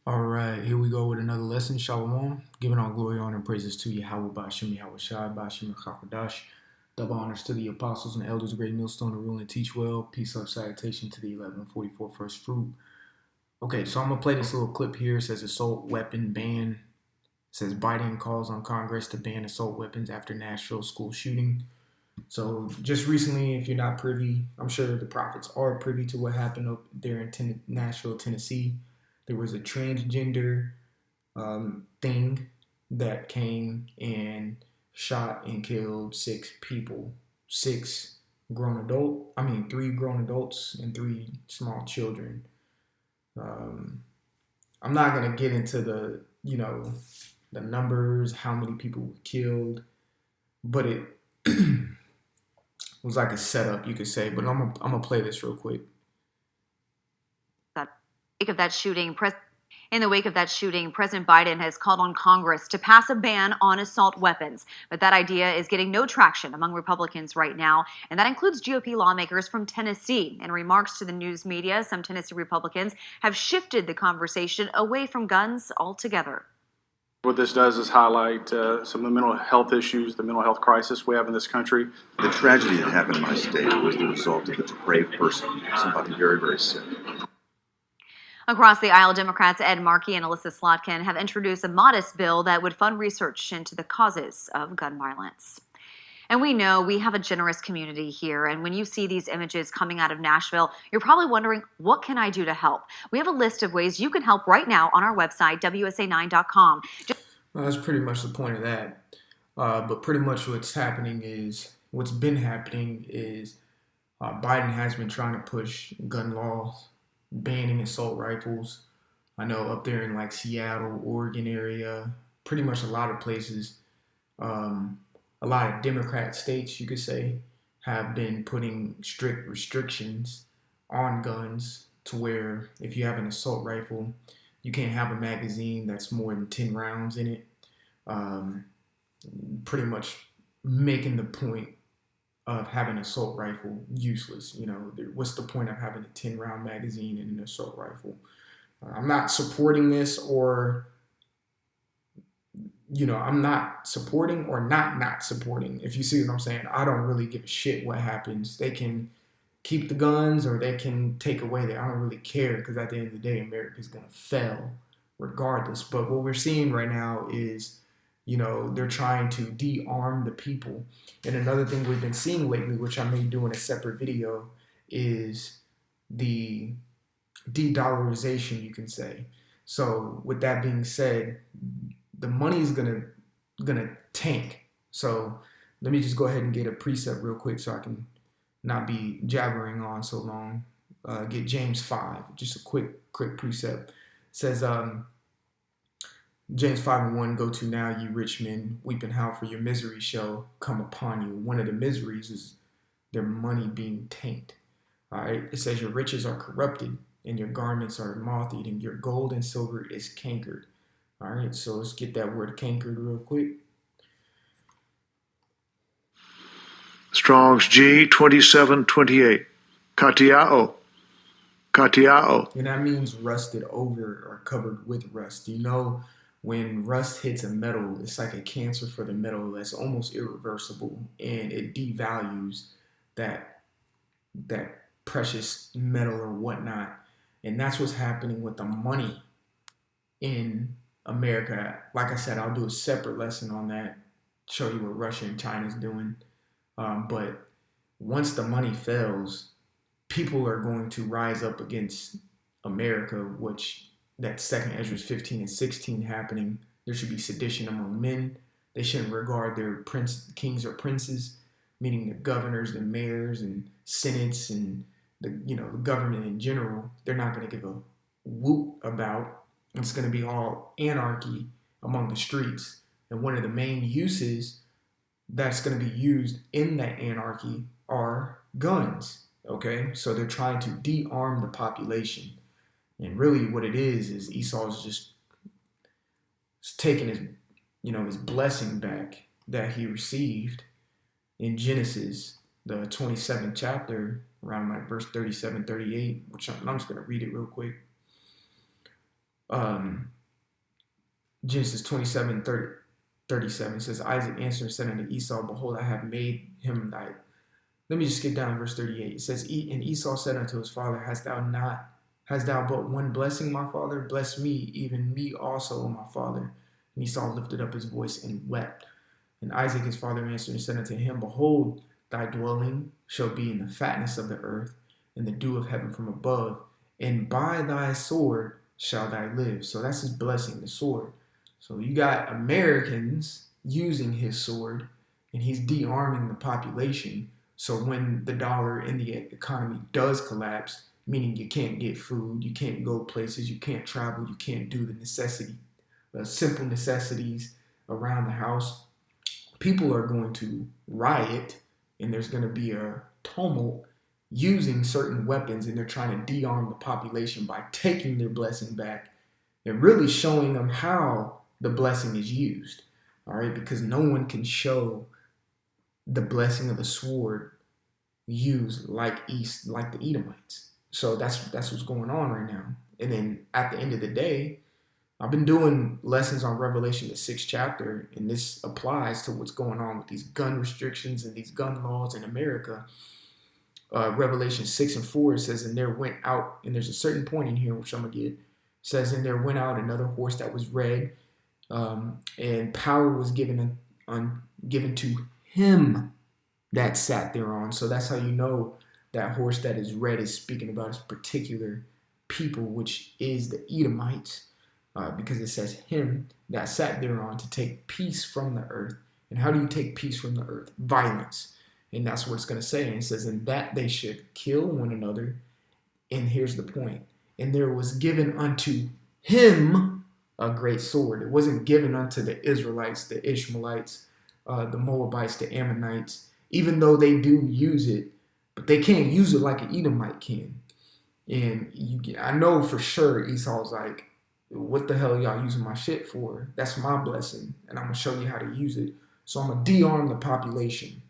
All right, here we go with another lesson. Shalom. Giving all glory, honor, and praises to Yahweh Bashim Yahweh Shai Bashim Chakadash. Double honors to the apostles and elders, great millstone to rule and teach well. Peace, love, salutation to the 1144 first fruit. Okay, so I'm going to play this little clip here. It says assault weapon ban. It says Biden calls on Congress to ban assault weapons after Nashville school shooting. So just recently, if you're not privy, I'm sure the prophets are privy to what happened up there in Nashville, Tennessee. There was a transgender thing that came and shot and killed six people, three grown adults and three small children. I'm not gonna get into the numbers, how many people were killed, but it was like a setup, you could say. But I'm gonna play this real quick. In the wake of that shooting, President Biden has called on Congress to pass a ban on assault weapons. But that idea is getting no traction among Republicans right now, and that includes GOP lawmakers from Tennessee. In remarks to the news media, some Tennessee Republicans have shifted the conversation away from guns altogether. What this does is highlight some of the mental health issues, the mental health crisis we have in this country. The tragedy that happened in my state was the result of a depraved person, somebody very, very sick. Across the aisle, Democrats Ed Markey and Alyssa Slotkin have introduced a modest bill that would fund research into the causes of gun violence. And we know we have a generous community here, and when you see these images coming out of Nashville, you're probably wondering, what can I do to help? We have a list of ways you can help right now on our website, WSA9.com. Well, that's pretty much the point of that. But pretty much what's been happening is Biden has been trying to push gun laws, banning assault rifles. I know up there in like Seattle, Oregon area, pretty much a lot of places, a lot of Democrat states, you could say, have been putting strict restrictions on guns to where if you have an assault rifle, you can't have a magazine that's more than 10 rounds in it. Pretty much making the point of having an assault rifle useless. What's the point of having a 10-round magazine in an assault rifle? I'm not supporting this, or I'm not supporting or not supporting. If you see what I'm saying, I don't really give a shit what happens. They can keep the guns or they can take away I don't really care, because at the end of the day, America's gonna fail regardless. But what we're seeing right now is, they're trying to de-arm the people. And another thing we've been seeing lately, which I may do in a separate video, is the de-dollarization, you can say. So with that being said, the money is gonna tank. So let me just go ahead and get a precept real quick so I can not be jabbering on so long. Get James 5, just a quick precept. It says, James 5:1, go to now, you rich men, weep and howl, for your misery shall come upon you. One of the miseries is their money being tainted. All right, it says your riches are corrupted and your garments are moth-eaten. Your gold and silver is cankered. All right, so let's get that word cankered real quick. Strong's G 2728. Katiao. And that means rusted over or covered with rust. When rust hits a metal, it's like a cancer for the metal that's almost irreversible, and it devalues that precious metal or whatnot. And that's what's happening with the money in America. Like I said, I'll do a separate lesson on that, show you what Russia and China's doing. But once the money fails, people are going to rise up against America, which that second Ezra 15 and 16 happening. There should be sedition among men. They shouldn't regard their kings or princes, meaning the governors, the mayors, and senates, and the government in general. They're not going to give a whoop about. It's going to be all anarchy among the streets. And one of the main uses that's going to be used in that anarchy are guns. Okay, so they're trying to de-arm the population. And really what it is Esau's just taking his blessing back that he received in Genesis, the 27th chapter, around like verse 37, 38, which I'm just going to read it real quick. Um, Genesis 27:37 says, Isaac answered and said unto Esau, behold, I have made him thy. Let me just skip down to verse 38. It says, and Esau said unto his father, hast thou but one blessing, my father? Bless me, even me also, O my father. And Esau lifted up his voice and wept. And Isaac his father answered and said unto him, behold, thy dwelling shall be in the fatness of the earth, and the dew of heaven from above, and by thy sword shall thou live. So that's his blessing, the sword. So you got Americans using his sword, and he's de-arming the population. So when the dollar in the economy does collapse, meaning you can't get food, you can't go places, you can't travel, you can't do the simple necessities around the house, people are going to riot, and there's going to be a tumult using certain weapons, and they're trying to de-arm the population by taking their blessing back and really showing them how the blessing is used. All right, because no one can show the blessing of the sword used like the Edomites. So that's what's going on right now. And then at the end of the day, I've been doing lessons on Revelation, the 6th chapter, and this applies to what's going on with these gun restrictions and these gun laws in America. Revelation 6:4 says, and there went out, and there's a certain point in here which I'm going to get, says, and there went out another horse that was red, and power was given to him that sat thereon. So that's how you know that horse that is red is speaking about his particular people, which is the Edomites. Because it says him that sat thereon to take peace from the earth. And how do you take peace from the earth? Violence. And that's what it's going to say. And it says, and that they should kill one another. And here's the point. And there was given unto him a great sword. It wasn't given unto the Israelites, the Ishmaelites, the Moabites, the Ammonites, even though they do use it, but they can't use it like an Edomite can. And I know for sure Esau's like, what the hell y'all using my shit for? That's my blessing, and I'm going to show you how to use it. So I'm going to de-arm the population.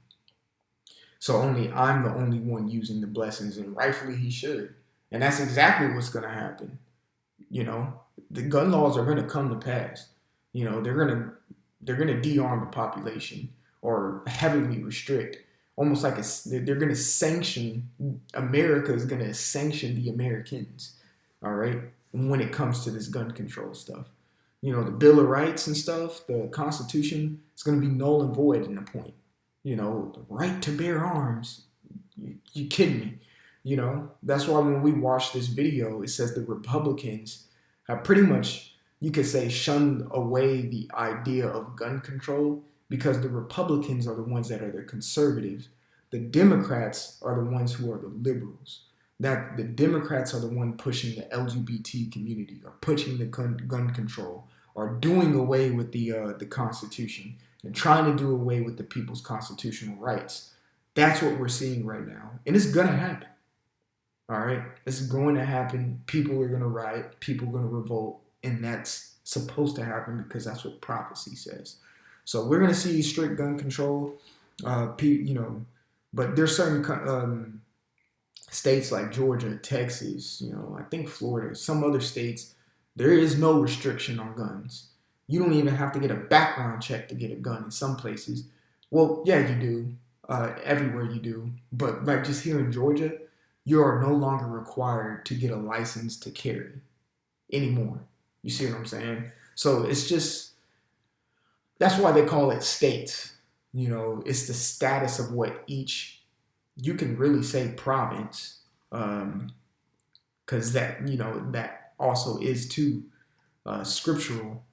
So I'm the only one using the blessings, and rightfully he should. And that's exactly what's going to happen. The gun laws are going to come to pass. They're going to de-arm the population or heavily restrict. Almost like they're going to sanction, America is going to sanction the Americans. All right. When it comes to this gun control stuff, the Bill of Rights and stuff, the Constitution, is going to be null and void in the point. The right to bear arms. You kidding me? That's why when we watch this video, it says the Republicans have pretty much, you could say, shunned away the idea of gun control because the Republicans are the ones that are the conservatives. The Democrats are the ones who are the liberals. That the Democrats are the one pushing the LGBT community, or pushing the gun control, or doing away with the Constitution and trying to do away with the people's constitutional rights. That's what we're seeing right now, and it's gonna happen. All right, it's going to happen. People are gonna riot. People are gonna revolt, and that's supposed to happen because that's what prophecy says. So we're gonna see strict gun control. But there's certain states like Georgia, Texas, I think Florida, some other states, there is no restriction on guns. You don't even have to get a background check to get a gun in some places. Well, yeah, you do. Everywhere you do. But like just here in Georgia, you are no longer required to get a license to carry anymore. You see what I'm saying? So it's just, that's why they call it states. It's the status of what each, you can really say province, because that also is too scriptural.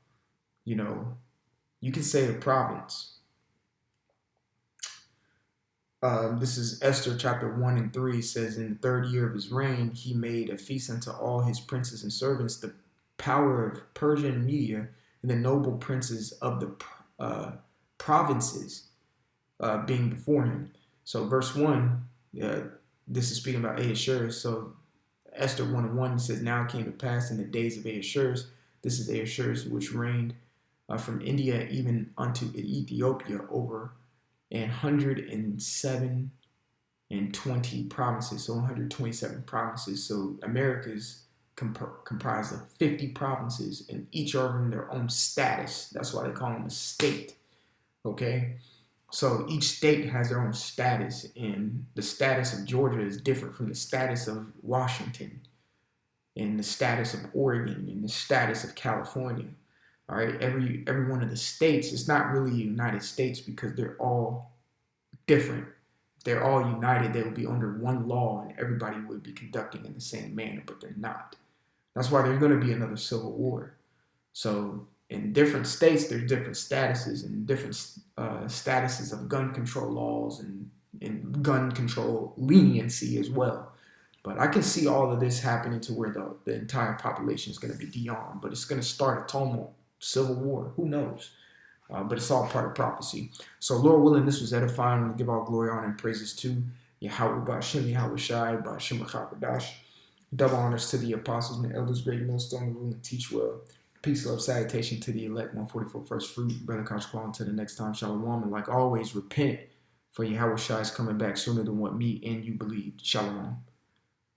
You can say the province. This is Esther chapter 1 and 3 says, in the 3rd year of his reign, he made a feast unto all his princes and servants, the power of Persia and Media, and the noble princes of the provinces being before him. So verse 1, this is speaking about Ahasuerus. So Esther 1:1 says, now it came to pass in the days of Ahasuerus, this is Ahasuerus, which reigned from India even unto Ethiopia, over 127 provinces, so 127 provinces. So America's comprised of 50 provinces, and each are in their own status. That's why they call them a state. Okay? So each state has their own status, and the status of Georgia is different from the status of Washington, and the status of Oregon, and the status of California. All right, every one of the states, it's not really a United States because they're all different. If they're all united, they would be under one law and everybody would be conducting in the same manner, but they're not. That's why there's going to be another civil war. So in different states, there's different statuses and different statuses of gun control laws and gun control leniency as well. But I can see all of this happening to where the entire population is going to be de-armed, but it's going to start a tumult, civil war. Who knows? But it's all part of prophecy. So Lord willing, this was edifying. I want to give all glory, honor, and praises to Yahweh Ba'Shem, Yahweh Shai, Ba'Shem B'Chapadash. Double honors to the apostles and the elders, great millstone, rule and teach well. Peace, love, salutation to the elect, 144 first fruit. Brother Kashkwan, until the next time, shalom. And like always, repent, for Yahweh Shai is coming back sooner than what me and you believed. Shalom.